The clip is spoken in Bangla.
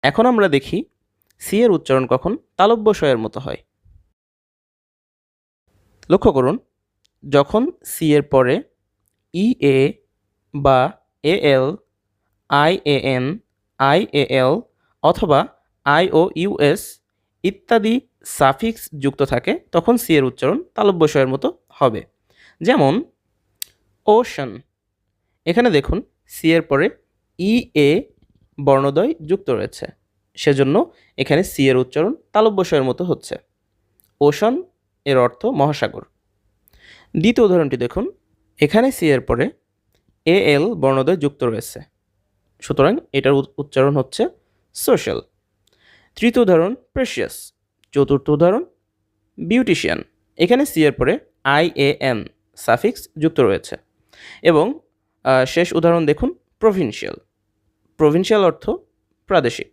এখন আমরা দেখি সি এর উচ্চারণ কখন তালব্য স-এর মতো হয়। লক্ষ্য করুন, যখন সি এর পরে ই এ বা A L, I A N, I A L অথবা আই ও ইউএস ইত্যাদি সাফিক্স যুক্ত থাকে তখন সি এর উচ্চারণ তালব্য স-এর মতো হবে। যেমন ওশান, এখানে দেখুন সি এর পরে ই এ বর্ণদ্বয় যুক্ত রয়েছে, সেজন্য এখানে সি এর উচ্চারণ তালব্য স-এর মতো হচ্ছে। ওশান এর অর্থ মহাসাগর। দ্বিতীয় উদাহরণটি দেখুন, এখানে সি এর পরে এ এল বর্ণদ্বয় যুক্ত রয়েছে, সুতরাং এটার উচ্চারণ হচ্ছে সোশ্যাল। তৃতীয় উদাহরণ প্রেশিয়াস। চতুর্থ উদাহরণ বিউটিশিয়ান, এখানে সি এর পরে আই এ এন সাফিক্স যুক্ত রয়েছে। এবং শেষ উদাহরণ দেখুন প্রভিন্সিয়াল। প্রভিন্সিয়াল অর্থ প্রাদেশিক।